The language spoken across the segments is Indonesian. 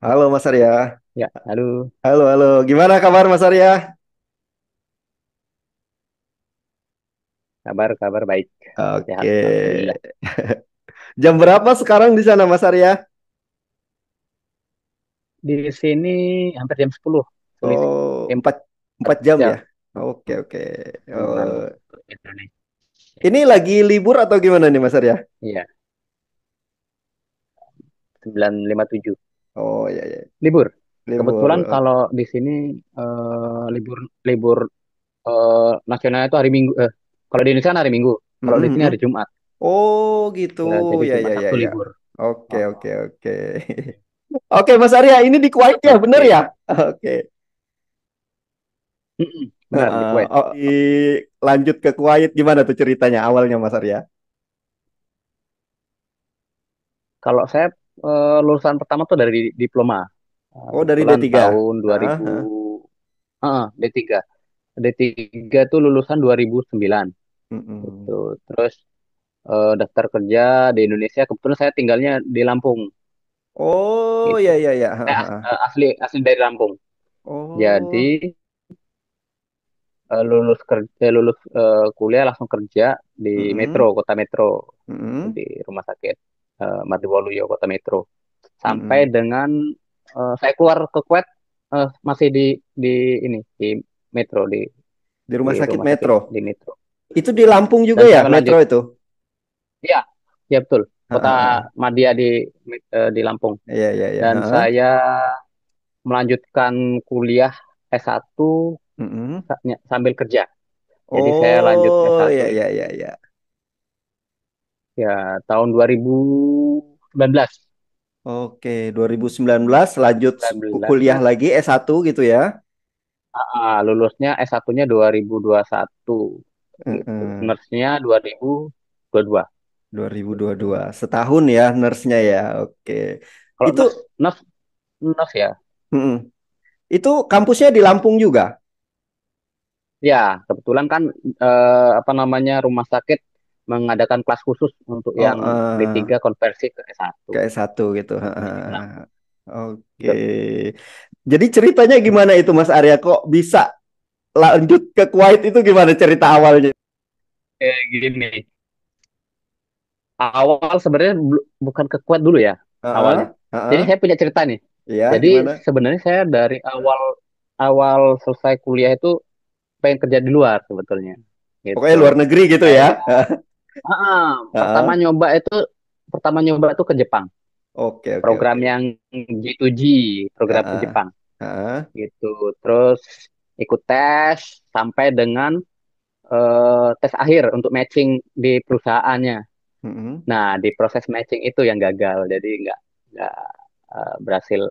Halo Mas Arya. Ya, halo, Halo, halo. Gimana kabar Mas Arya? kabar baik, sehat, Oke. alhamdulillah. Jam berapa sekarang di sana Mas Arya? Di sini hampir jam 10, sulit Oh, jam empat 4 jam jam ya? Oke, oke. dengan Oh, waktu Indonesia. ini lagi libur atau gimana nih Mas Arya? Iya, 9:57. Oh, iya, iya. Libur. Libur. Kebetulan kalau di sini libur libur nasional itu hari Minggu. Kalau di Indonesia kan hari Minggu, kalau di Mm, sini mm. hari Jumat. Oh, gitu. Ya, jadi Ya, ya, Jumat ya, Sabtu ya. libur. Oke, Oh, oke, oke. Oke, Mas Arya, ini di Kuwait ya, bener oke. ya? Oke. Benar di Kuwait. Oh, lanjut ke Kuwait gimana tuh ceritanya awalnya Mas Arya? Kalau saya lulusan pertama tuh dari diploma. Oh, dari Kebetulan D3. tahun 2000. Ah, D3. D3 tuh lulusan 2009 gitu. mm-mm. Terus daftar kerja di Indonesia. Kebetulan saya tinggalnya di Lampung Oh, gitu. ya, ya, ya. Saya asli asli dari Lampung. Jadi Oh, lulus kuliah langsung kerja di Metro, mm-mm, Kota Metro, mm-mm, di Rumah Sakit Mardiwaluyo, Kota Metro. Sampai mm-mm. dengan saya keluar ke Kuwait masih di ini di Metro, Di di Rumah Sakit Rumah Sakit Metro. di Metro. Itu di Lampung juga Dan ya, saya Metro lanjut. itu? Iya, ya betul. Ah, Kota ah, ah. Madia di Lampung. Iya, iya, iya. Dan Ah, saya melanjutkan kuliah S1 mm-mm. sambil kerja. Jadi saya lanjut Oh, S1 ya, itu ya, ya, ya. ya tahun 2019. Oke, 2019 lanjut kuliah 19 lagi S1 gitu ya? lulusnya S1-nya 2021 gitu. Heeh. Nurse-nya 2022. 2022. Setahun ya nurse-nya ya. Oke. Kalau Itu, nurse ya. mm-mm. Itu kampusnya di Lampung juga? Ya, kebetulan kan apa namanya rumah sakit mengadakan kelas khusus untuk Oh, yang D3 konversi ke S1. ke S1 gitu. Jadi di Lampung. Oke. Betul. Jadi ceritanya gimana itu Mas Arya? Kok bisa lanjut ke Kuwait itu gimana cerita awalnya? Kayak gini. Awal sebenarnya bukan ke Kuwait dulu ya Heeh, awalnya. Jadi heeh. saya punya cerita nih. Iya, Jadi gimana? sebenarnya saya dari awal awal selesai kuliah itu pengen kerja di luar sebetulnya. Pokoknya Gitu. luar negeri gitu ya. Saya ah, pertama Heeh. nyoba itu pertama nyoba itu ke Jepang. Oke, oke, Program oke. yang G2G, program ke Heeh. Jepang Heeh. gitu. Terus ikut tes sampai dengan tes akhir untuk matching di perusahaannya. Mm-mm. Nah, di proses matching itu yang gagal, jadi nggak berhasil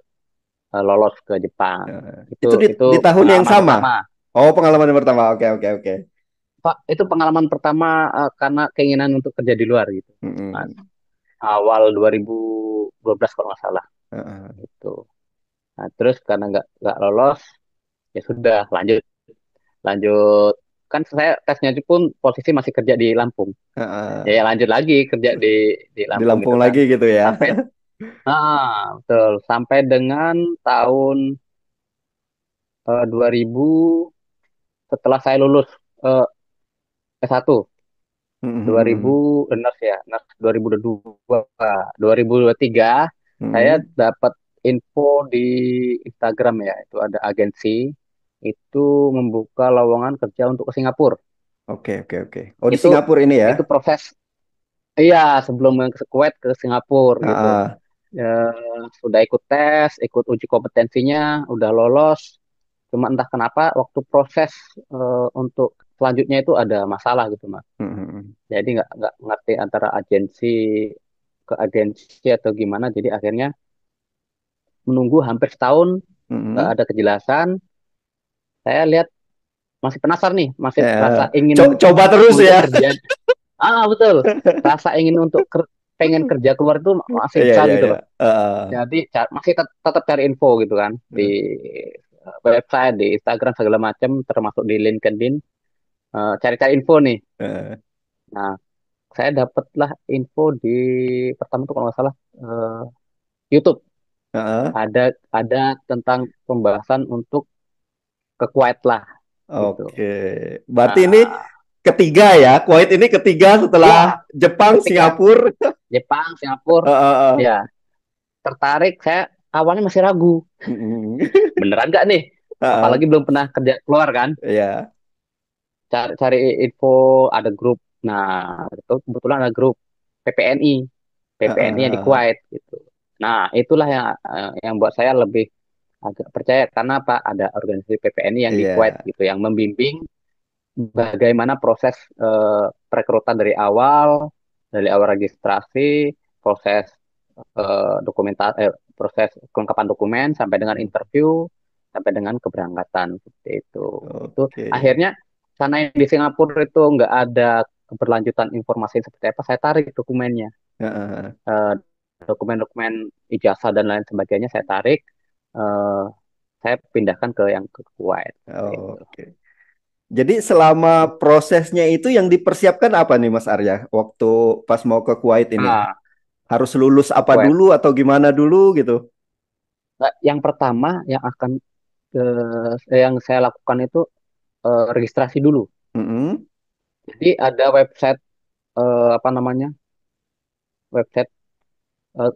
lolos ke Jepang. Itu Itu itu di tahun yang pengalaman sama. pertama. Oh, pengalaman yang pertama. Oke, oke, oke. Pak, itu pengalaman pertama karena keinginan untuk kerja di luar gitu. Mas. Mm-mm. Awal 2012 kalau nggak salah Heeh. itu. Nah, terus karena nggak lolos, ya sudah lanjut lanjut kan saya tesnya itu pun posisi masih kerja di Lampung. Ya, Heeh. lanjut lagi kerja di Di Lampung Lampung gitu kan. lagi gitu ya. Sampai betul sampai dengan tahun 2000 setelah saya lulus eh, S1 2000 Mm-mm. nurse ya nurse 2022 2023 saya Mm-mm. dapat info di Instagram ya itu ada agensi itu membuka lowongan kerja untuk ke Singapura Oke, oke, oke. Oh, di itu Singapura ini ya. itu proses iya sebelum ke Kuwait ke Singapura gitu. Heeh. Sudah ikut tes ikut uji kompetensinya udah lolos cuma entah kenapa waktu proses untuk selanjutnya itu ada masalah gitu mas. Mm-mm. Jadi nggak ngerti antara agensi ke agensi atau gimana. Jadi akhirnya menunggu hampir setahun nggak Mm-mm. ada kejelasan. Saya lihat masih penasaran nih, masih rasa Ya. ingin Coba terus untuk ya. kerja. Betul, rasa ingin untuk pengen kerja keluar itu masih Iya, besar iya, gitu iya. loh. Jadi masih tetap cari info gitu kan di website, di Instagram segala macam, termasuk di LinkedIn. Cari-cari info nih. Eh, Nah, saya dapatlah info di pertama tuh kalau nggak salah YouTube. Heeh. Ada tentang pembahasan untuk ke Kuwait lah gitu. Oke. Berarti ini Nah, ketiga ya. Kuwait ini ketiga setelah ya Jepang, ketiga Singapura. Jepang, Singapura, Heeh. ya tertarik. Saya awalnya masih ragu, Mm-mm. beneran nggak nih? Heeh. Apalagi belum pernah kerja keluar kan? Iya. Cari info, ada grup. Nah, itu kebetulan ada grup PPNI, PPNI yang di Heeh. Kuwait gitu. Nah, itulah yang buat saya lebih agak percaya karena apa? Ada organisasi PPNI yang di Kuwait Iya. gitu yang membimbing bagaimana proses perekrutan dari awal registrasi, proses proses kelengkapan dokumen sampai dengan Mm. interview, sampai dengan keberangkatan seperti itu. Itu Oke. akhirnya karena yang di Singapura itu nggak ada keberlanjutan informasi seperti apa, saya tarik dokumennya. Heeh. Eh, Dokumen-dokumen ijazah dan lain sebagainya saya tarik, eh, saya pindahkan ke yang ke Kuwait. Seperti itu. Oke. Jadi selama prosesnya itu yang dipersiapkan apa nih Mas Arya waktu pas mau ke Kuwait ini? Nah, Harus lulus apa Kuwait. dulu atau gimana dulu gitu? Nah, yang pertama yang saya lakukan itu registrasi dulu. Mm-mm. Jadi ada website, apa namanya, website eh,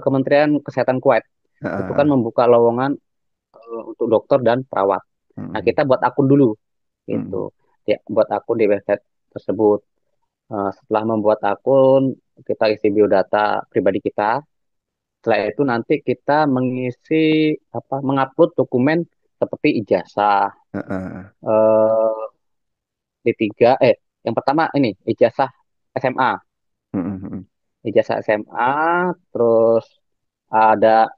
Kementerian Kesehatan Kuwait itu kan Heeh. membuka lowongan untuk dokter dan perawat. Nah, Mm-mm. kita buat akun dulu Mm-mm. gitu. Ya, buat akun di website tersebut. Setelah membuat akun, kita isi biodata pribadi kita. Setelah itu nanti kita mengupload dokumen seperti ijazah, Heeh. eh, D3, yang pertama ini ijazah SMA, Mm-mm. terus ada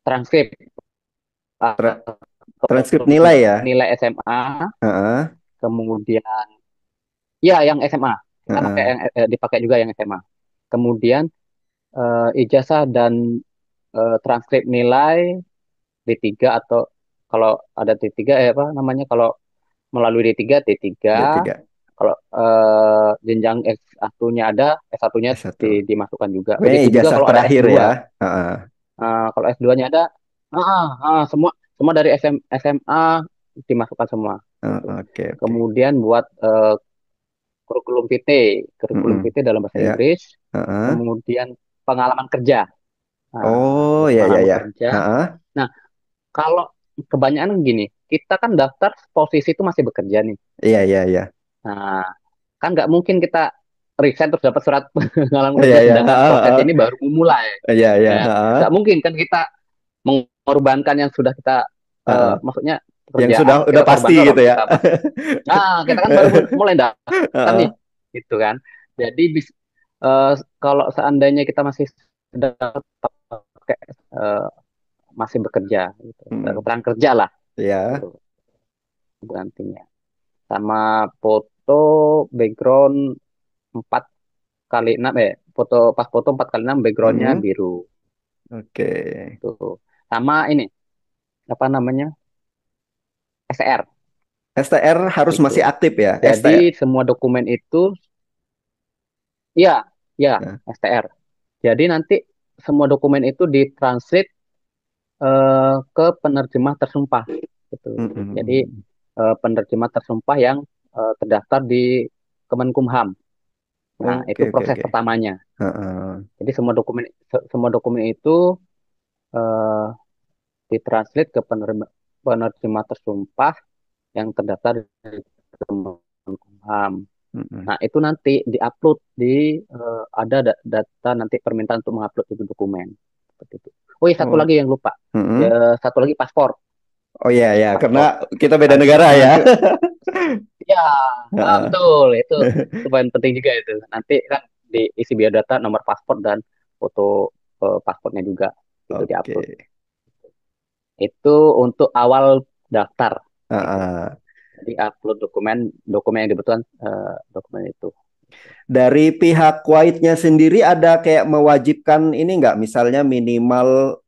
transkrip, Tra- uh, transkrip nilai ya? nilai SMA, Heeh. kemudian ya yang SMA, kita pakai Heeh. yang dipakai juga yang SMA. Kemudian ijazah dan transkrip nilai D3 atau kalau ada D3, apa namanya, kalau melalui D3, D3. D3. Kalau jenjang S1-nya ada, S1-nya S1. dimasukkan juga. Pokoknya Begitu juga ijazah kalau ada terakhir S2. ya. Heeh. Kalau S2-nya ada, semua semua dari SMA dimasukkan semua gitu. Oke, oke. Kemudian buat kurikulum VT, kurikulum Mm-mm. VT dalam bahasa Ya. Inggris. Heeh. Kemudian pengalaman kerja. Oh, ya, ya, Pengalaman ya. kerja. Heeh. Nah, kalau kebanyakan gini, kita kan daftar posisi itu masih bekerja nih. Iya, iya, iya. Nah, kan nggak mungkin kita resign terus dapat surat pengalaman Iya, kerja iya. sedangkan Heeh, proses heeh. ini baru memulai. Iya, iya. Ya, Heeh. nggak mungkin kan kita mengorbankan yang sudah kita, Heeh. maksudnya Yang pekerjaan sudah kita pasti korbankan gitu waktu ya. kita masih. Nah, kita kan baru mulai daftar nih, Heeh. gitu kan. Jadi eh, kalau seandainya kita masih sedang pakai, eh, masih bekerja, gitu, Mm. keterangan kerja lah, Ya. gitu, gantinya. Sama foto background 4x6, pas foto 4x6 backgroundnya Mm. biru Oke. tuh. Sama ini apa namanya, STR STR harus itu. masih aktif ya. Jadi STR. semua dokumen itu, ya, ya, Nah. STR. Jadi nanti semua dokumen itu ditranslate ke penerjemah tersumpah gitu. Jadi Mm-mm. penerjemah tersumpah yang terdaftar di Kemenkumham. Nah, Oke, itu oke, proses oke. pertamanya. Heeh. Jadi semua dokumen itu eh, ditranslate ke penerjemah tersumpah yang terdaftar di Kemenkumham. Mm-mm. Nah, itu nanti diupload ada data nanti permintaan untuk mengupload itu dokumen. Seperti itu. Oh iya, satu Oh. lagi yang lupa. Mm-mm. Satu lagi paspor. Oh iya, ya, karena Paspor. kita beda Kan negara ya. nanti, ya, Heeh. betul. Itu poin penting juga itu. Nanti kan diisi biodata, nomor paspor dan foto paspornya juga itu diupload. Oke. Itu untuk awal daftar gitu. Heeh. Jadi upload dokumen dokumen yang dibutuhkan, dokumen itu. Dari pihak Kuwaitnya sendiri ada kayak mewajibkan ini nggak? Misalnya minimal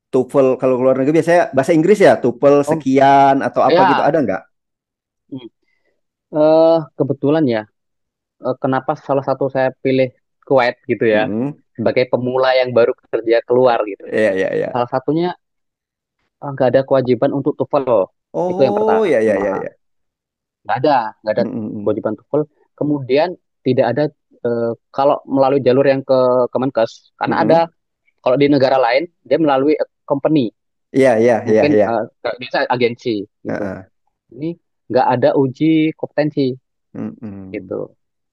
TOEFL kalau keluar negeri biasanya bahasa Inggris ya, TOEFL Oh sekian atau apa gitu ya, ada nggak? hmm. Kebetulan ya, kenapa salah satu saya pilih Kuwait gitu ya, Mm-mm. sebagai pemula yang baru kerja keluar gitu. Iya, iya, iya. Salah satunya nggak ada kewajiban untuk TOEFL. Itu yang Oh, iya, iya, iya, pertama. iya. Nggak ada Mm-mm. kewajiban TOEFL. Kemudian tidak ada kalau melalui jalur yang ke Kemenkes, karena ada Mm-mm. kalau di negara lain dia melalui company, Iya, iya, iya, mungkin iya. biasa agensi gitu. Heeh. Ini nggak ada uji kompetensi Mm-mm. gitu.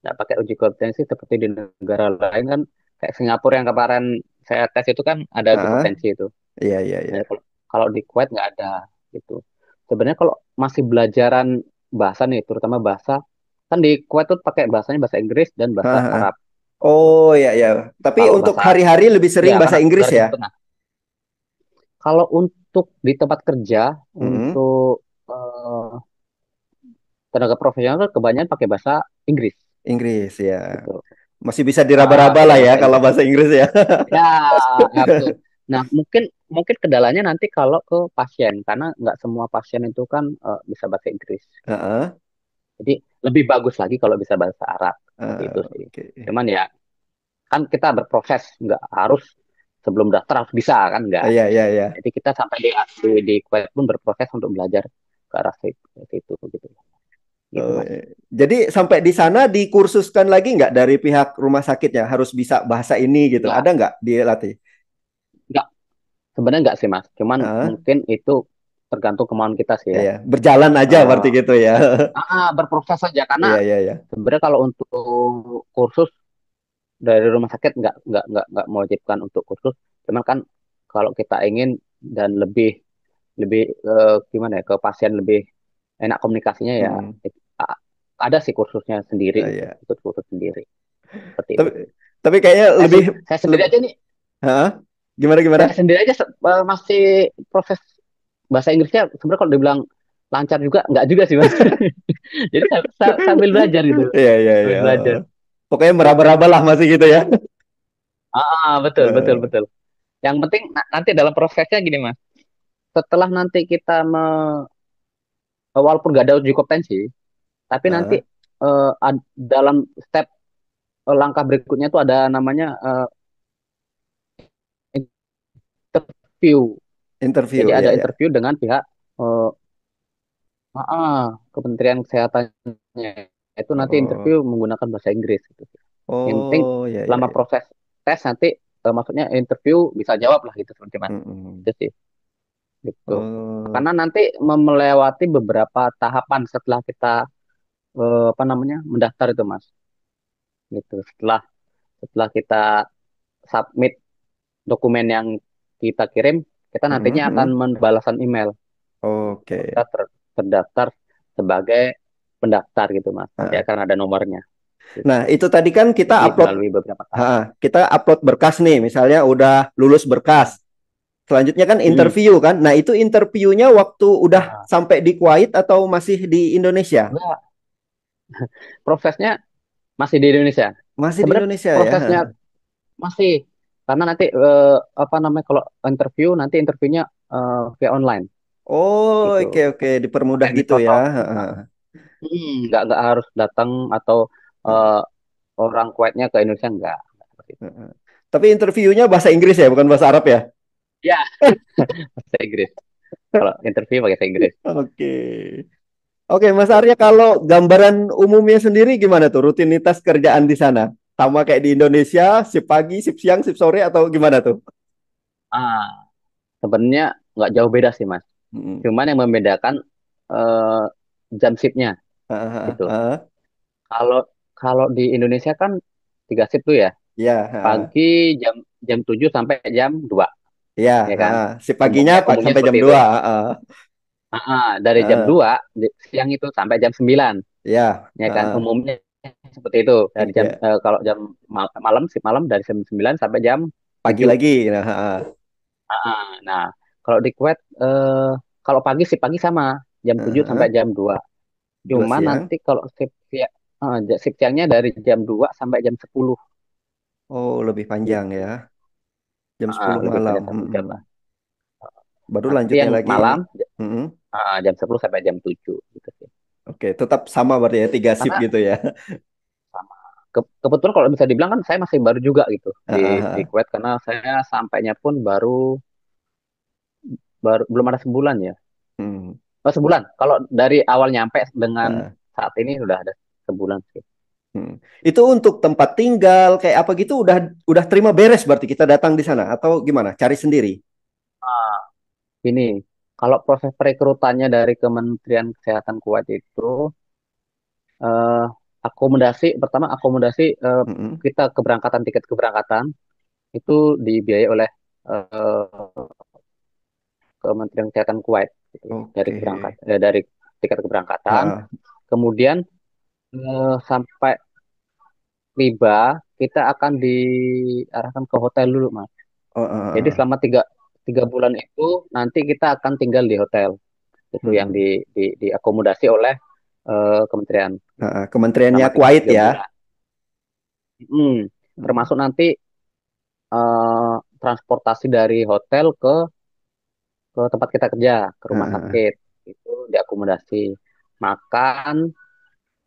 Nggak pakai uji kompetensi seperti di negara lain kan, kayak Singapura yang kemarin saya tes itu kan ada uji Heeh. kompetensi itu. Iya, iya, iya. Nah, kalau di Kuwait nggak ada gitu. Sebenarnya kalau masih belajaran bahasa nih, terutama bahasa, kan di Kuwait tuh pakai bahasanya bahasa Inggris dan bahasa Heeh. Arab gitu. Oh, iya, iya. Tapi Kalau untuk bahasa hari-hari lebih sering ya bahasa karena Inggris garis ya? tengah. Kalau untuk di tempat kerja, Mm-mm. untuk tenaga profesional tuh kebanyakan pakai bahasa Inggris Inggris ya. gitu. Masih bisa diraba-raba lah Pakai ya bahasa kalau Inggris. bahasa Inggris ya. Ya, ya betul. Nah, mungkin mungkin kendalanya nanti kalau ke pasien, karena nggak semua pasien itu kan bisa bahasa Inggris gitu. Heeh. Jadi lebih bagus lagi kalau bisa bahasa Arab seperti itu sih. Oke. Cuman ya kan kita berproses, nggak harus sebelum daftar harus bisa kan nggak. Iya, iya, iya. Jadi kita sampai di Kuwait pun berproses untuk belajar ke arah situ gitu. Gitu Oh, Mas. iya. Jadi sampai di sana dikursuskan lagi nggak dari pihak rumah sakitnya harus bisa bahasa ini gitu? Nggak, Ada nggak dilatih? nggak sebenarnya nggak sih Mas. Cuman Heeh. mungkin itu tergantung kemauan kita sih ya. Iya, berjalan aja berarti Eh, gitu ya. berproses saja karena Iya, iya, iya. sebenarnya kalau untuk kursus dari rumah sakit nggak mewajibkan untuk kursus. Cuman kan kalau kita ingin dan lebih lebih gimana ya, ke pasien lebih enak komunikasinya ya, Mm-mm. a- ada sih kursusnya sendiri gitu, Iya. ikut kursus sendiri seperti itu Tapi sih. tapi kayaknya lebih Saya sendiri lebih aja nih, Hah? Gimana gimana? saya sendiri aja masih proses bahasa Inggrisnya sebenarnya kalau dibilang lancar juga nggak juga sih Mas. Jadi sambil belajar gitu, Iya, iya, sambil iya. belajar. Pokoknya meraba-raba lah masih gitu ya. Betul betul Eh, betul. Yang penting nanti dalam prosesnya gini Mas. Setelah nanti kita walaupun nggak ada uji kompetensi, tapi nanti eh, dalam step langkah berikutnya itu ada namanya interview. Jadi interview ya ada ya. interview dengan pihak eh, Kementerian Kesehatannya. Itu nanti Oh, interview menggunakan bahasa Inggris gitu. Yang penting oh ya ya selama ya. proses tes nanti maksudnya interview bisa jawab lah gitu seperti Mas. Mm-mm. Itu sih gitu. Oh, Karena nanti melewati beberapa tahapan setelah kita apa namanya mendaftar itu Mas. Gitu. Setelah setelah kita submit dokumen yang kita kirim, kita mm-mm, nantinya akan mm. membalasan email. Kita Oke. terdaftar sebagai pendaftar gitu Mas. Nanti Nah, akan ada nomornya nah, gitu. itu tadi kan kita Jadi upload, melalui beberapa tahap. kita upload berkas nih, misalnya udah lulus berkas. Hmm. Selanjutnya kan Hmm. interview kan. Nah, itu interviewnya waktu udah Nah, sampai di Kuwait atau masih di Indonesia? enggak, prosesnya masih di Indonesia. Masih di Sebenarnya Indonesia ya. prosesnya masih karena nanti apa namanya kalau interview nanti interviewnya via online Oh, gitu. oke oke, dipermudah Pakai gitu ya. Microsoft. Nah, Heeh. nggak harus datang atau eh, orang Kuwaitnya ke Indonesia nggak. Seperti itu. Heeh. Tapi interviewnya bahasa Inggris ya, bukan bahasa Arab ya? Ya, bahasa Inggris. Kalau interview pakai bahasa Inggris. Oke. Oke, Mas Arya, kalau gambaran umumnya sendiri gimana tuh rutinitas kerjaan di sana? Sama kayak di Indonesia, shift pagi, shift siang, shift sore atau gimana tuh? Ah, sebenarnya nggak jauh beda sih Mas. Mm. Cuman yang membedakan eh, jam shiftnya Ah, gitu. ah, ah. Kalau kalau di Indonesia kan 3 shift tuh ya. Ya, Pagi jam jam 7 sampai jam 2 ya, ya kan. shift paginya Umumnya sampai jam seperti itu. 2. Dari jam Ah. 2 siang itu sampai jam 9 Ya, ya kan. Umumnya seperti itu. Dari jam ya. kalau jam malam shift malam dari jam 9 sampai jam Pagi 7. lagi. Nah, Nah, kalau di Kuwait kalau pagi shift pagi sama jam 7 sampai ah. jam 2. Dua Cuma siang. nanti kalau shift siangnya dari jam 2 sampai jam 10 Oh, lebih panjang gitu. ya. Jam 10 Lebih malam. panjang 1 jam lah. Baru Nanti lanjutnya yang lagi ini. malam Mm-mm. jam 10 sampai jam 7 gitu sih. Oke, tetap sama berarti ya, tiga shift Karena gitu ya. sama. kebetulan kalau bisa dibilang kan saya masih baru juga gitu Ah, di ah, ah. Kuwait karena saya sampainya pun baru baru belum ada sebulan ya. Hmm. Oh, sebulan. Kalau dari awal nyampe Ah, dengan ah. saat ini sudah ada sebulan sih. Hmm. Itu untuk tempat tinggal kayak apa gitu udah terima beres berarti kita datang di sana atau gimana? Cari sendiri. Ah, ini kalau proses perekrutannya dari Kementerian Kesehatan Kuwait itu eh, akomodasi pertama akomodasi Mm-mm. kita keberangkatan tiket keberangkatan itu dibiayai oleh eh, Kementerian Kesehatan Kuwait gitu, dari Oke. dari tiket keberangkatan. Ah, ah. Kemudian sampai tiba kita akan diarahkan ke hotel dulu mas. Oh, Jadi ah, ah. selama tiga bulan itu nanti kita akan tinggal di hotel itu yang Hmm. diakomodasi oleh kementerian Ah, ah. Kementeriannya selama Kuwait tiga ya. bulan. Hmm, Hmm. termasuk nanti transportasi dari hotel ke tempat kita kerja, ke Ah, rumah ah, ah. sakit itu diakomodasi. Makan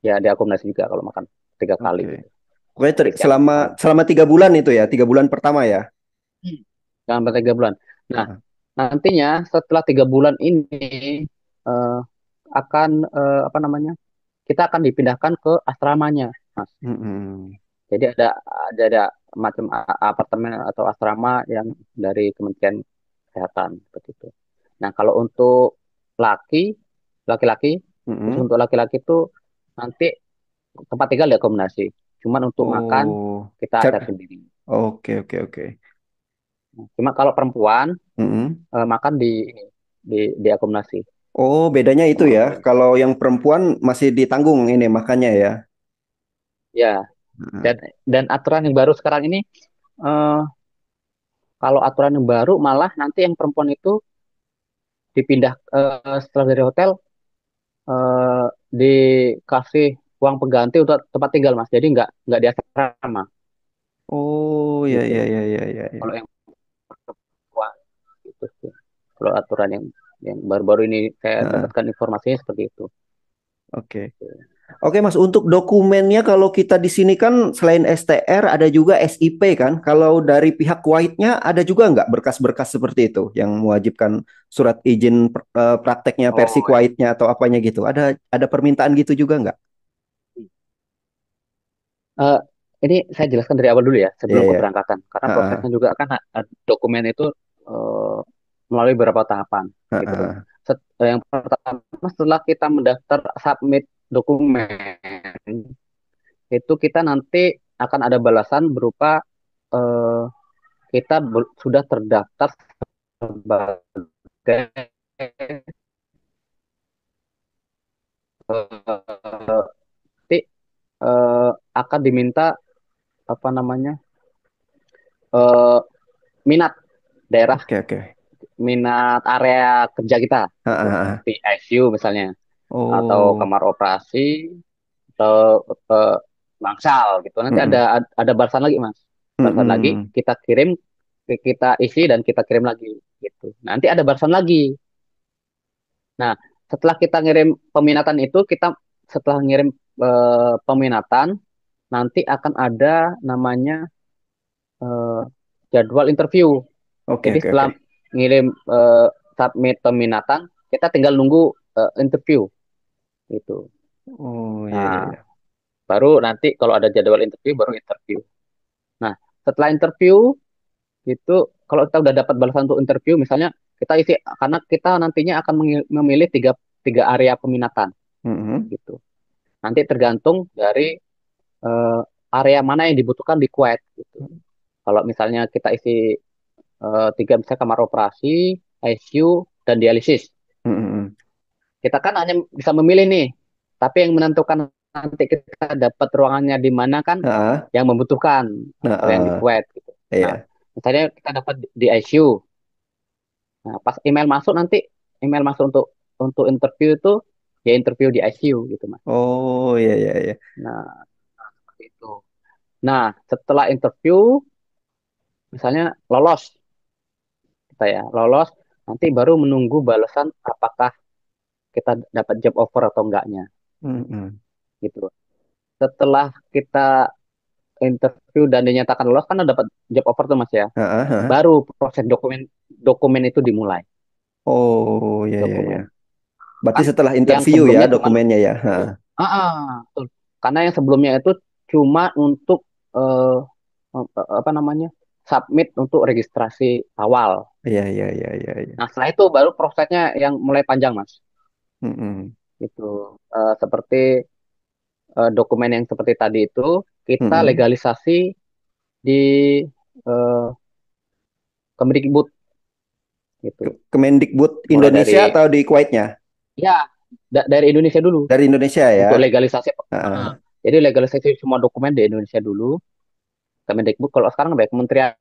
ya diakomodasi juga kalau makan tiga kali Oke. gitu. Pokoknya Pagi, siang, selama malam. selama 3 bulan itu ya, 3 bulan pertama ya. Hmm. Sampai tiga bulan. Nah, Ah, nantinya setelah tiga bulan ini eh, akan apa namanya? Kita akan dipindahkan ke asramanya, Mas. mm-mm. Jadi ada macam apartemen atau asrama yang dari Kementerian Kesehatan seperti itu. Nah, kalau untuk laki laki-laki khusus Mm-mm. untuk laki-laki itu nanti tempat tinggal diakomodasi. Cuman untuk makan Oh, kita cari sendiri. oke oke oke. Cuma kalau perempuan Mm-mm. makan diakomodasi Oh, bedanya itu sama ya. suami. Kalau yang perempuan masih ditanggung ini makannya ya. Ya, dan Mm. dan aturan yang baru sekarang ini eh, kalau aturan yang baru malah nanti yang perempuan itu dipindah setelah dari hotel eh, dikasih uang pengganti untuk tempat tinggal mas. Jadi nggak di asrama Oh, ya gitu. ya ya ya ya Kalau ya. yang perempuan gitu sih. Kalau aturan yang baru-baru ini saya Nah, dapatkan informasinya seperti itu. oke. Oke, Mas, untuk dokumennya kalau kita di sini kan selain STR ada juga SIP kan? Kalau dari pihak Kuwaitnya ada juga nggak berkas-berkas seperti itu yang mewajibkan surat izin prakteknya versi Oh ya. Kuwaitnya atau apanya gitu? Ada permintaan gitu juga nggak? Eh, ini saya jelaskan dari awal dulu ya Iya, sebelum iya. keberangkatan karena Ha, prosesnya ha, juga kan dokumen itu eh, melalui beberapa tahapan ha, gitu kan. ha. Yang pertama setelah kita mendaftar submit dokumen itu kita nanti akan ada balasan berupa eh, kita sudah terdaftar sebagai nanti akan diminta apa namanya eh, minat daerah Oke, oke. minat area kerja kita Ha, gitu ha, ha. seperti ICU misalnya atau Oh. kamar operasi atau bangsal gitu nanti Mm-mm. ada balasan lagi mas balasan lagi Mm-mm. kita kirim kita isi dan kita kirim lagi gitu nanti ada balasan lagi. Nah, setelah kita ngirim peminatan itu, kita setelah ngirim peminatan, nanti akan ada namanya eh, jadwal interview. Oke, Jadi oke, setelah oke. ngirim submit peminatan, kita tinggal nunggu interview gitu. Oh, iya, iya, Nah, iya. baru nanti kalau ada jadwal interview, baru interview. Nah, setelah interview itu, kalau kita udah dapat balasan untuk interview, misalnya kita isi, karena kita nantinya akan memilih tiga tiga area peminatan Mm-mm. gitu. Nanti tergantung dari eh, area mana yang dibutuhkan di Kuwait gitu. Kalau misalnya kita isi tiga misalnya kamar operasi, ICU, dan dialisis, Mm-mm. kita kan hanya bisa memilih nih. Tapi yang menentukan nanti kita dapat ruangannya di mana kan Ah, yang membutuhkan nah, kalau yang di Kuwait gitu. Nah, iya. misalnya kita dapat di ICU. Nah, pas email masuk nanti email masuk untuk interview itu ya interview di ICU gitu, Mas. Oh, iya, iya, iya. Nah, seperti itu. Nah, setelah interview misalnya lolos kita ya lolos nanti baru menunggu balasan apakah kita dapat job offer atau enggaknya Mm-mm. gitu setelah kita interview dan dinyatakan lolos kan dapat job offer tuh Mas ya. Heeh, heeh. Baru proses dokumen dokumen itu dimulai Oh, ya, ya, ya. dokumen. Berarti Kan setelah yang interview ya sebelumnya cuman dokumennya ya. Heeh. betul. Karena yang sebelumnya itu cuma untuk eh, apa namanya? Submit untuk registrasi awal. Iya, iya, iya, iya, iya. Nah, setelah itu baru prosesnya yang mulai panjang, Mas. Mm-mm. Itu seperti dokumen yang seperti tadi itu kita Mm-mm. legalisasi di eh, Kemdikbud gitu. Kemendikbud Mulai Indonesia dari atau di Kuwaitnya? ya dari Indonesia dulu Dari Indonesia ya. untuk legalisasi. Heeh. Jadi legalisasi semua dokumen di Indonesia dulu. Kemendikbud kalau sekarang baik kementerian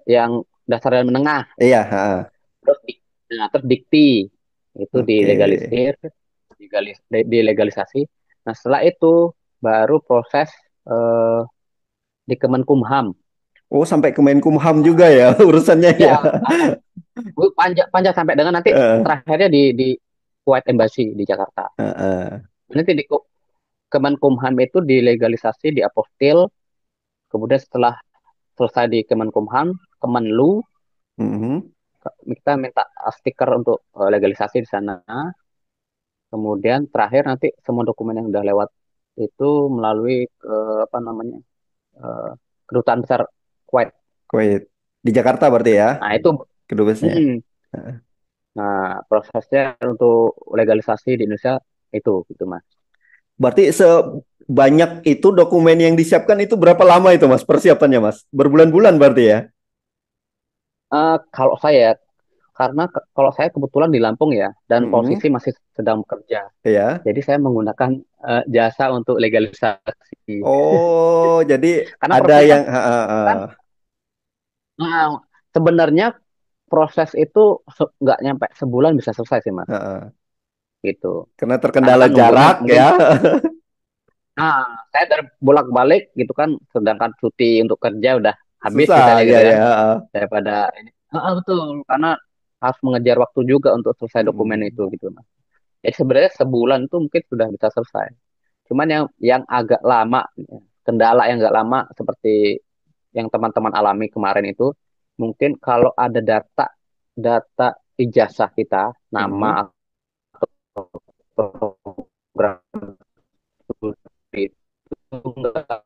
yang dasar dan menengah, Iya, heeh. terus terus dikti itu Oke. dilegalisir, dilegalisasi. Nah setelah itu baru proses eh, di Kemenkumham. Oh, sampai ke Menkumham juga ya urusannya ya. Ya, panjang panjang sampai dengan nanti Heeh. terakhirnya di Kuwait Embassy di Jakarta. Heeh. Nanti di Kemenkumham itu dilegalisasi, diapostil, kemudian setelah selesai di Kemenkumham, Kemenlu, Mhm. kita minta stiker untuk legalisasi di sana. Kemudian terakhir nanti semua dokumen yang udah lewat itu melalui apa namanya eh, kedutaan besar Kuwait. Kuwait. Di Jakarta berarti ya, Nah itu, kedubesnya. mm, Heeh. nah prosesnya untuk legalisasi di Indonesia itu gitu mas. Berarti sebanyak itu dokumen yang disiapkan itu berapa lama itu Mas persiapannya Mas? Berbulan-bulan berarti ya? Kalau saya karena kalau saya kebetulan di Lampung ya dan Mhm. posisi masih sedang bekerja, Ya. jadi saya menggunakan jasa untuk legalisasi. Oh, jadi Karena ada prosesnya yang kan nah, sebenarnya proses itu nggak nyampe sebulan bisa selesai sih mas, gitu. karena Karena terkendala kan nunggunya jarak mungkin, ya. nah saya dari bolak-balik gitu kan, sedangkan cuti untuk kerja udah habis Susah misalnya ya gitu kan, ya. daripada ini. Betul, karena harus mengejar waktu juga untuk selesai dokumen Mm-mm. itu gitu mas. Jadi sebenarnya sebulan itu mungkin sudah bisa selesai. Cuman yang agak lama, kendala yang agak lama seperti yang teman-teman alami kemarin itu, mungkin kalau ada data data ijazah kita, Mm-mm. nama atau program studi itu nggak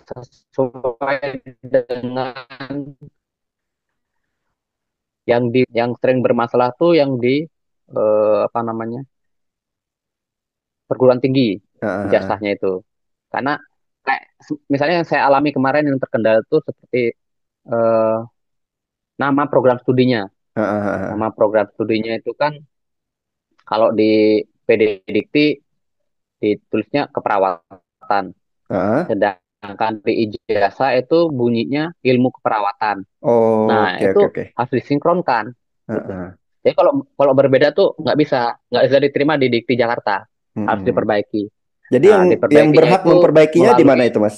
sesuai dengan yang sering bermasalah tuh yang di apa namanya perguruan tinggi ijazahnya itu. Karena kayak misalnya yang saya alami kemarin yang terkendala itu seperti eh, nama program studinya. Nama program studinya itu kan kalau di PD Dikti ditulisnya keperawatan. Sedangkan di ijazah itu bunyinya ilmu keperawatan. Nah, Oke, itu oke, oke. harus disinkronkan gitu. Heeh. Jadi kalau kalau berbeda tuh nggak bisa diterima di Dikti Jakarta. Harus Mm-mm. diperbaiki. Jadi Nah, yang diperbaikinya berhak itu memperbaikinya di mana melalui itu Mas?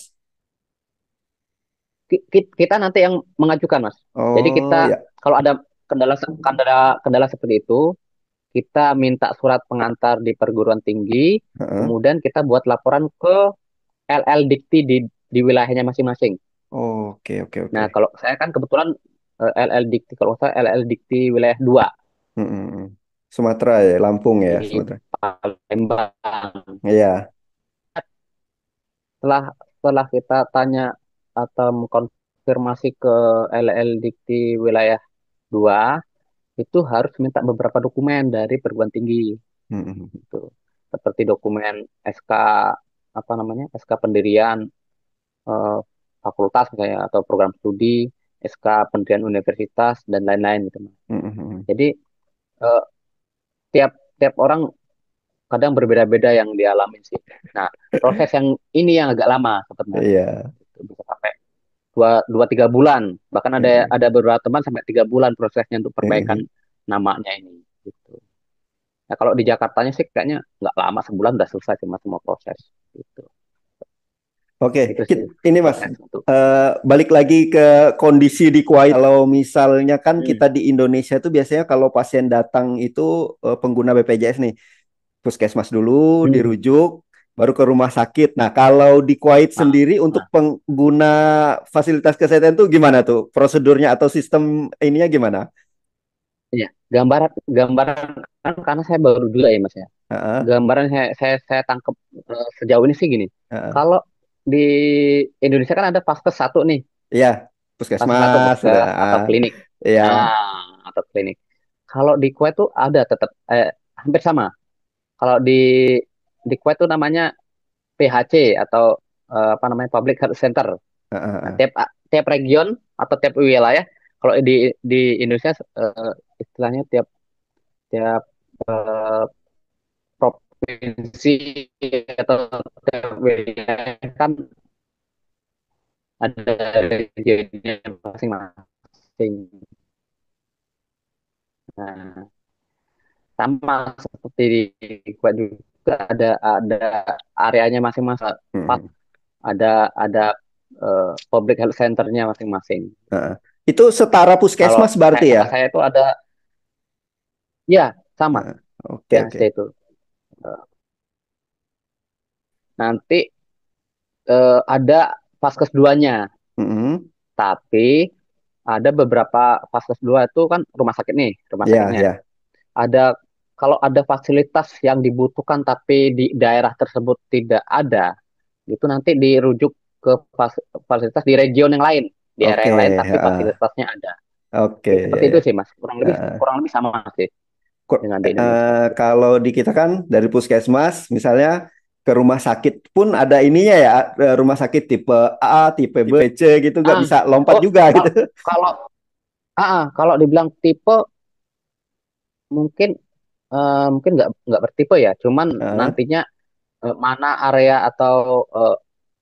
kita nanti yang mengajukan, Mas. Jadi Oh kita ya. kalau ada kendala kendala kendala seperti itu, kita minta surat pengantar di perguruan tinggi, Heeh. kemudian kita buat laporan ke LL Dikti di wilayahnya masing-masing. Oke, oke, oke. Nah, kalau saya kan kebetulan LL Dikti, kalau saya LL Dikti wilayah 2 Mm-mm. Sumatera ya, Lampung ya, di Sumatera. Palembang. Iya. Setelah kita tanya atau mengkonfirmasi ke LL Dikti wilayah 2 itu harus minta beberapa dokumen dari perguruan tinggi Mm-mm. gitu. Seperti dokumen SK apa namanya? SK pendirian eh, fakultas misalnya atau program studi, SK pendirian universitas dan lain-lain gitu, Mas. Mm-mm. Jadi eh, tiap tiap orang kadang berbeda-beda yang dialami sih. Nah, proses yang ini yang agak lama sebenarnya. Iya. Gitu. Bisa sampai dua tiga bulan, bahkan Mm-mm. ada beberapa teman sampai 3 bulan prosesnya untuk perbaikan Mm-mm. namanya ini. Gitu. Nah, kalau di Jakartanya sih kayaknya nggak lama, sebulan udah selesai sih mas semua proses. Gitu. Oke, Itu sih ini Mas, proses untuk. balik lagi ke kondisi di Kuwait. Kalau misalnya kan Hmm. kita di Indonesia itu biasanya kalau pasien datang itu pengguna BPJS nih, puskesmas dulu Hmm. dirujuk, baru ke rumah sakit. Nah, kalau di Kuwait Nah, sendiri untuk nah, pengguna fasilitas kesehatan tuh gimana tuh? Prosedurnya atau sistem ininya gimana? iya. Gambaran, gambaran kan karena saya baru juga ya Mas ya. Heeh, Gambaran saya tangkap sejauh ini sih gini. heeh. Kalau di Indonesia kan ada vaskes satu nih, Iya, vaskes satu puskesmas sudah. vaskes atau klinik. Iya, Atau klinik. Kalau di Kuwait tuh ada tetap hampir sama. Kalau di Kuwait tuh namanya PHC atau apa namanya Public Health Center. heeh, Nah, heeh. tiap region atau tiap wilayah, kalau di Indonesia istilahnya tiap tiap eh, provinsi atau tiap wilayah kan ada regionnya masing-masing. Nah, sama seperti di Kuwait juga ada areanya masing-masing. Hmm, Ada public health centernya masing-masing. heeh. Itu setara Kalau puskesmas berarti kayak ya? tempat saya itu ada, ya sama Heeh. Oke, oke. PHC itu. Eh, Nanti ada vaskes duanya, Mm-mm. tapi ada beberapa vaskes dua itu kan rumah sakit nih, rumah Ya, sakitnya. ya. Ada kalau ada fasilitas yang dibutuhkan tapi di daerah tersebut tidak ada, itu nanti dirujuk ke fasilitas di region yang lain, di area Oke, yang lain tapi heeh. fasilitasnya ada. Oke, Ya, ya, seperti itu ya. sih Mas. Heeh. Kurang lebih sama sih dengan di Indonesia. Kalau di kita kan dari puskesmas, misalnya ke rumah sakit pun ada ininya ya, rumah sakit tipe A, tipe B, tipe C gitu, nggak Ah, bisa lompat oh, juga gitu. kalau kalau dibilang tipe mungkin mungkin nggak bertipe ya, cuman Heeh. nantinya mana area atau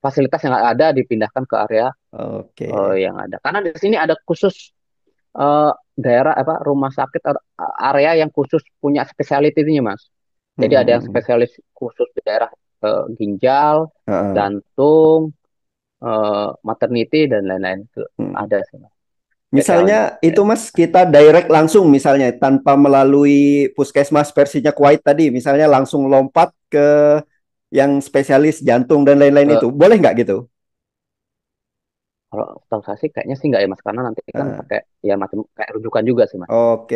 fasilitas yang ada dipindahkan ke area Oke. yang ada. Karena di sini ada khusus eh, daerah apa rumah sakit area yang khusus punya specialty-nya Mas. Jadi ada yang Mm-mm. spesialis khusus di daerah ginjal, Heeh. jantung, maternity dan lain-lain itu Mm. ada sih Mas. Misalnya Spesialnya. itu Mas, kita direct langsung misalnya tanpa melalui puskesmas versinya Kuwait tadi, misalnya langsung lompat ke yang spesialis jantung dan lain-lain Eh, itu, boleh nggak gitu? Kalau tahu saya sih kayaknya sih nggak ya Mas, karena nanti kan Heeh. pakai ya macam kayak rujukan juga sih Mas. Oke,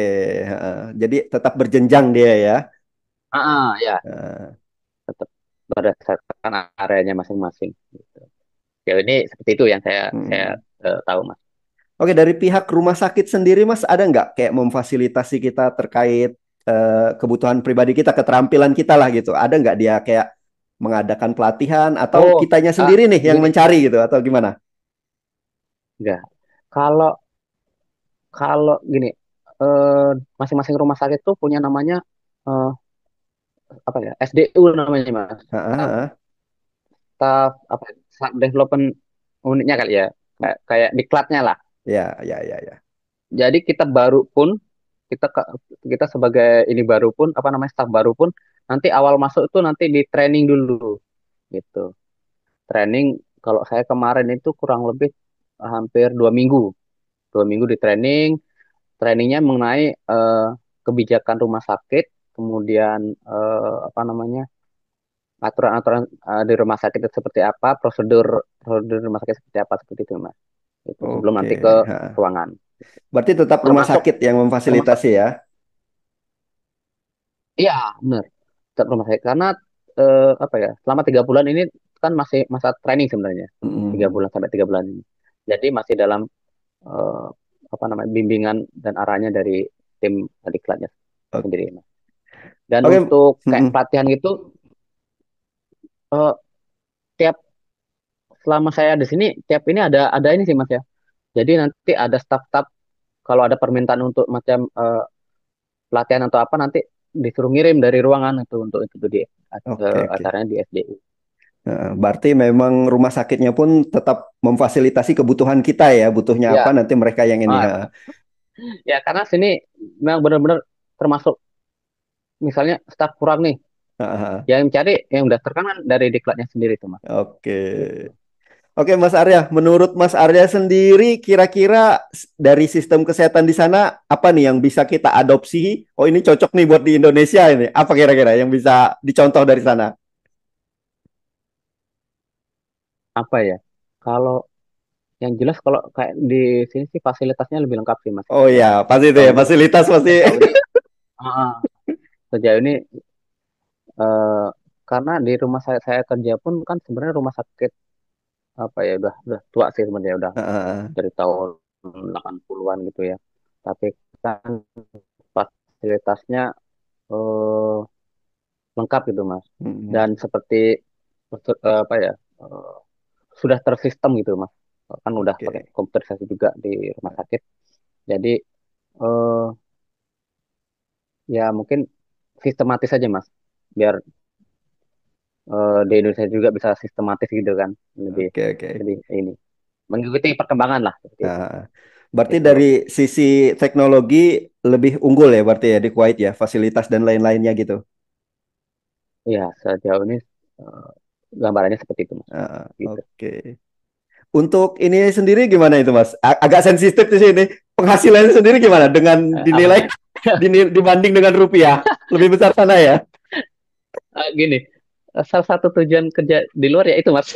heeh. Jadi tetap berjenjang dia ya. Ya, Heeh. tetap berdasarkan areanya masing-masing. Gitu. Ya ini seperti itu yang saya Hmm. tahu Mas. Oke, dari pihak rumah sakit sendiri, Mas, ada nggak kayak memfasilitasi kita terkait kebutuhan pribadi kita, keterampilan kita lah gitu? Ada nggak dia kayak mengadakan pelatihan atau Oh, kitanya ah, sendiri nih yang gini, mencari gitu atau gimana? enggak. Kalau kalau gini, eh, masing-masing rumah sakit tuh punya namanya eh, apa ya? SDU namanya Mas. Heeh, heeh. Staff apa? Staff Development Unitnya kali ya. Kayak diklatnya lah. Ya, ya, ya, ya. Jadi kita baru pun kita kita sebagai ini baru pun apa namanya staff baru pun nanti awal masuk itu nanti di training dulu gitu. Training kalau saya kemarin itu kurang lebih hampir 2 minggu. 2 minggu di training. Trainingnya mengenai kebijakan rumah sakit, kemudian apa namanya aturan-aturan di rumah sakit itu seperti apa, prosedur rumah sakit seperti apa seperti itu mas. Itu sebelum Oke, nanti ke heeh. ruangan. Berarti tetap rumah Termasuk sakit yang termasuk memfasilitasi ya? iya benar tetap rumah sakit karena apa ya selama 3 bulan ini kan masih masa training sebenarnya tiga Mm-mm. bulan sampai 3 bulan ini. Jadi masih dalam eh, apa namanya bimbingan dan arahnya dari tim diklatnya Oke, sendiri. Mas. Dan oke. untuk kayak Mm-mm. pelatihan gitu eh, tiap selama saya di sini tiap ini ada ini sih Mas ya. Jadi nanti ada staff-staff kalau ada permintaan untuk macam pelatihan atau apa nanti disuruh ngirim dari ruangan itu untuk itu tuh di Oke, oke. acaranya di SDU. Berarti memang rumah sakitnya pun tetap memfasilitasi kebutuhan kita ya, butuhnya apa Ya, nanti mereka yang ini. ah, Ha. ya karena sini memang benar-benar termasuk misalnya staff kurang nih, Ha, ha. yang cari yang mendaftarkan kan dari diklatnya sendiri tuh Mas. Oke. Gitu. Oke, Mas Arya, menurut Mas Arya sendiri kira-kira dari sistem kesehatan di sana apa nih yang bisa kita adopsi? Oh, ini cocok nih buat di Indonesia ini. Apa kira-kira yang bisa dicontoh dari sana? apa ya? Kalau yang jelas kalau kayak di sini sih fasilitasnya lebih lengkap sih Mas Oh ya, pasti itu sejauh ya, ini. fasilitas pasti. Sejauh ini, ah, sejauh ini eh, karena di rumah saya kerja pun kan sebenarnya rumah sakit apa ya udah tua sih sebenarnya udah Heeh. dari tahun 80-an gitu ya. Tapi kan fasilitasnya eh, lengkap gitu Mas. Mm-mm. Dan seperti apa ya eh, sudah tersistem gitu Mas. Kan udah pakai Oke, komputerisasi juga di rumah sakit. Jadi eh, ya mungkin sistematis aja Mas. Biar di Indonesia juga bisa sistematis gitu kan. Lebih oke, oke. lebih ini mengikuti perkembangan lah seperti itu. Nah, berarti Itu dari sisi teknologi lebih unggul ya berarti ya di Kuwait ya, fasilitas dan lain-lainnya gitu. ya sejauh ini eh, gambarannya seperti itu Mas. Gitu. Oke. Untuk ini sendiri gimana itu Mas? Agak sensitif di sini. Penghasilannya sendiri gimana dengan dinilai Apanya? dibanding dengan rupiah? Lebih besar sana ya? Gini, salah satu tujuan kerja di luar ya itu Mas.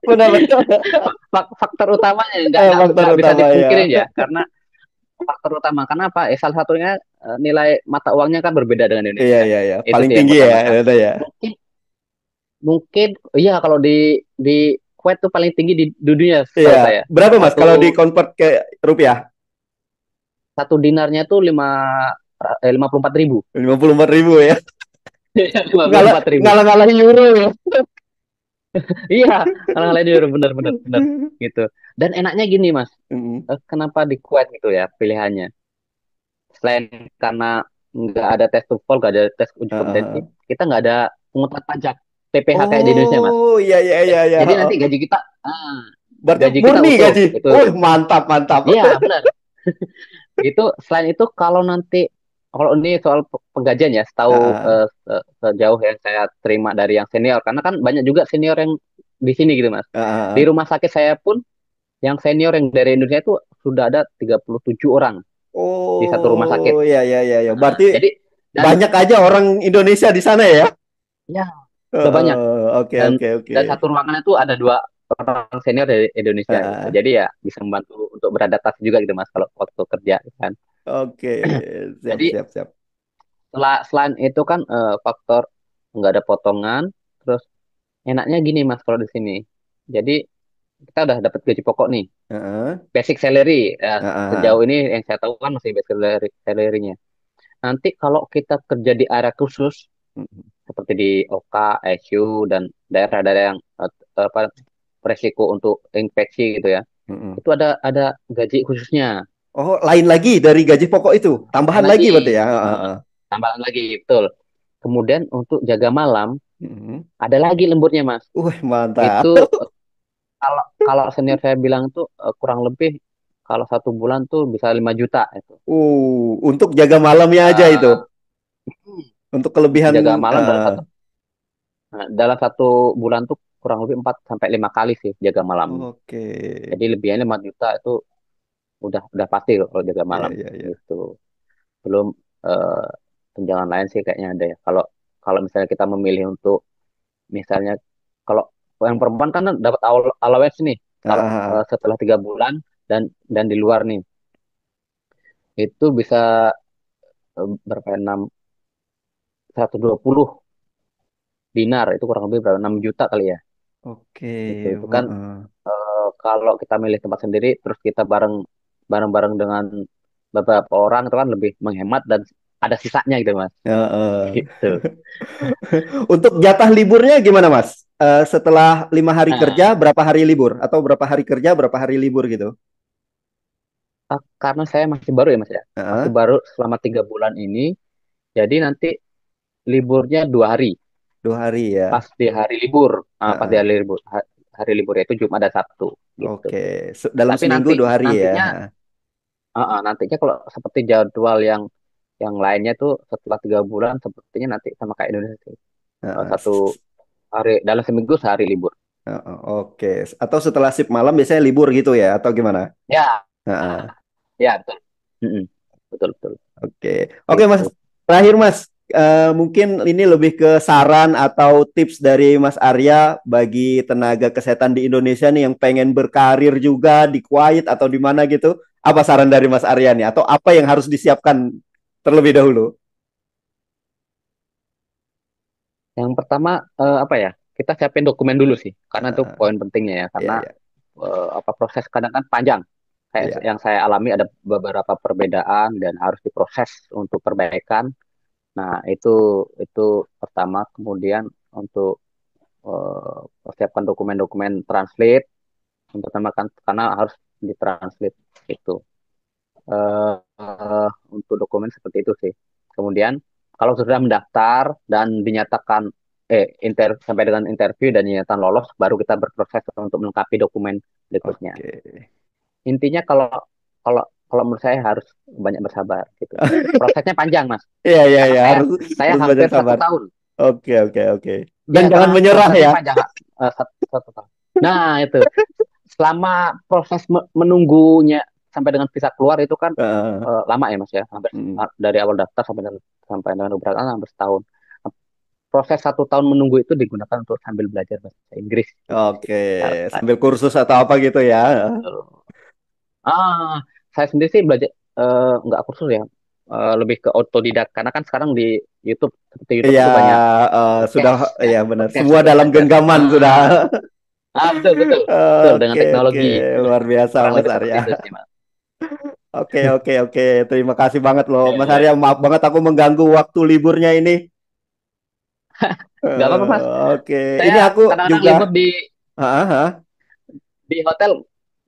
Benar-benar. Faktor utamanya nggak Faktor nggak bisa utama ya. dipungkiri ya karena faktor utama kenapa? Salah satunya nilai mata uangnya kan berbeda dengan Iya, Indonesia. iya, iya. Itu Paling sih yang tinggi ya, utama kan. itu ya. Mungkin mungkin iya kalau di Kuwait tuh paling tinggi di dunia Iya. setahu saya. Berapa Mas Satu kalau di convert ke rupiah? satu dinarnya tuh 54.000. 54.000 ya. 54.000. Ngalah-ngalahin euro ya. Iya, orang lain benar-benar benar gitu. Dan enaknya gini Mas, Mm. kenapa di Kuwait gitu ya pilihannya? Selain karena nggak ada tes TOEFL, nggak ada tes uji kompetensi, Heeh. kita nggak ada pungutan pajak PPh kayak di Indonesia Mas. Oh, iya, iya, iya, iya. Jadi Heeh. nanti ah, Berarti gaji kita murni utuh gaji. itu. Mantap, mantap. Iya benar. Itu selain itu kalau nanti kalau ini soal penggajian ya, setahu Heeh. sejauh yang saya terima dari yang senior, karena kan banyak juga senior yang di sini gitu Mas. Di Heeh. rumah sakit saya pun yang senior yang dari Indonesia itu sudah ada 37 orang di satu rumah sakit. Oh, iya, iya, iya, iya. Nah, Berarti jadi dan banyak aja orang Indonesia di sana ya? ya udah banyak Oke, dan oke, oke. satu ruangan itu ada dua orang senior dari Indonesia gitu. Heeh. Jadi ya bisa membantu untuk beradaptasi juga gitu Mas kalau waktu kerja kan. Oke, siap, Jadi siap, siap. selain itu kan faktor nggak ada potongan, terus enaknya gini Mas kalau di sini. Jadi kita udah dapat gaji pokok nih, Heeh. basic salary. Heeh. Sejauh ini yang saya tahu kan masih basic salary-nya. Nanti kalau kita kerja di area khusus seperti di OK, ICU dan daerah-daerah yang apa beresiko untuk infeksi gitu ya. Heeh. Itu ada gaji khususnya. Oh, lain lagi dari gaji pokok itu. Lain Tambahan lagi lagi. berarti ya. Nah, tambahan lagi, betul. Kemudian untuk jaga malam Heeh. ada lagi lemburnya Mas. Mantap. Itu kalau kalau senior saya bilang tuh kurang lebih kalau 1 bulan tuh bisa 5 juta itu. Untuk jaga malamnya aja itu. Eh, Untuk untuk kelebihan. jaga malam eh, dalam 1 bulan tuh kurang lebih 4 sampai 5 kali sih jaga malam. oke. Jadi lebihnya 5 juta itu udah pasti loh kalau jaga Iya, malam iya, iya. gitu. Belum eh, tunjangan lain sih kayaknya ada ya. Kalau kalau misalnya kita memilih untuk misalnya kalau yang perempuan kan dapat allowance nih kalau Ah, setelah 3 bulan dan di luar nih itu bisa berapa ya, 120 dinar itu kurang lebih berapa 6 juta kali ya oke. itu kan Heeh. kalau kita milih tempat sendiri terus kita bareng-bareng dengan beberapa orang itu kan lebih menghemat dan ada sisanya gitu mas Heeh. gitu. Untuk jatah liburnya gimana, Mas? Setelah 5 hari kerja, Nah, berapa hari libur? Atau berapa hari kerja, berapa hari libur gitu? karena saya masih baru ya mas ya masih Heeh. baru selama 3 bulan ini jadi nanti liburnya 2 hari 2 hari ya. pas di Heeh. hari libur hari liburnya itu Jumat dan Sabtu gitu. Oke. Dalam Tapi seminggu 2 hari ya. nantinya nantinya kalau seperti jadwal yang lainnya tuh setelah 3 bulan sepertinya nanti sama kayak Indonesia sih. Heeh. 1 hari dalam seminggu sehari libur. Heeh. Oke. Atau setelah shift malam biasanya libur gitu ya? Atau gimana? Ya, Heeh. ah, ya betul. Mm-mm. Betul betul Oke. Oke, Mas. gitu. Terakhir, Mas. Mungkin ini lebih ke saran atau tips dari Mas Arya bagi tenaga kesehatan di Indonesia nih yang pengen berkarir juga di Kuwait atau di mana gitu. Apa saran dari Mas Arya nih? Atau apa yang harus disiapkan terlebih dahulu? Yang pertama apa ya? Kita siapin dokumen dulu sih, karena itu Uh, poin pentingnya ya. iya, Karena iya, apa proses kadang kan panjang. Kayak iya. yang saya alami ada beberapa perbedaan dan harus diproses untuk perbaikan. Nah, itu pertama. Kemudian untuk persiapkan dokumen-dokumen translate untuk kan karena harus ditranslate itu. Untuk dokumen seperti itu sih. Kemudian kalau sudah mendaftar dan dinyatakan sampai dengan interview dan dinyatakan lolos, baru kita berproses untuk melengkapi dokumen berikutnya. Oke. Intinya kalau kalau kalau menurut saya harus banyak bersabar gitu. Prosesnya panjang mas, Iya, iya, karena iya. saya Harus saya harus banyak hampir satu sabar. tahun. Oke, oke, oke. Dan Ya jangan karena menyerah prosesnya ya. panjang Kak. Satu tahun. Nah itu selama proses menunggunya sampai dengan visa keluar itu kan Uh, lama ya mas ya, hampir mm. dari awal daftar sampai dengan keberangkatan hampir setahun. Proses 1 tahun menunggu itu digunakan untuk sambil belajar bahasa Inggris gitu sih Oke, caranya. sambil kursus atau apa gitu ya. Ah, saya sendiri sih belajar nggak kursus ya, lebih ke otodidak karena kan sekarang di YouTube seperti YouTube Iya, itu banyak sudah, podcast ya, ya benar. podcast Semua untuk dalam belajar. genggaman sudah. Betul betul betul dengan Oke, oke, teknologi luar biasa kurang Mas lebih seperti Arya. itu sih mas. Oke, oke, oke. Terima kasih banget loh, Ya, Mas ya, Arya. ya. Maaf banget aku mengganggu waktu liburnya ini. Nggak apa-apa mas. Oke, Saya ini aku kadang-kadang juga. libur Ah, ah. di hotel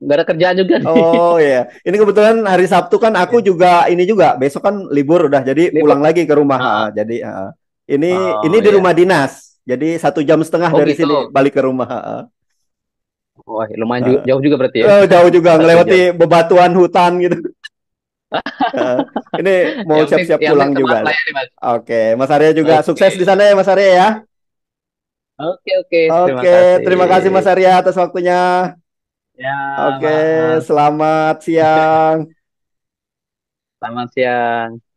nggak ada kerjaan juga nih. Oh ya, ini kebetulan hari Sabtu kan aku Ya, juga ini juga besok kan libur udah jadi libur. pulang lagi ke rumah. Ah, Jadi ini oh di ya. rumah dinas. Jadi 1,5 jam Oh dari gitu. sini balik ke rumah. Wah, lumayan Uh, jauh juga berarti ya. Jauh juga 1 jam. ngelewati bebatuan hutan gitu. Eh, ini mau Yang penting siap-siap yang pulang penting juga semangat lah nih. ya nih, Mas. Oke, Mas Arya juga sukses di Oke. sana ya Mas Arya ya. Oke, oke. Terima Oke, kasih. terima kasih Mas Arya atas waktunya. Ya, Oke, Mas. selamat siang. Selamat siang.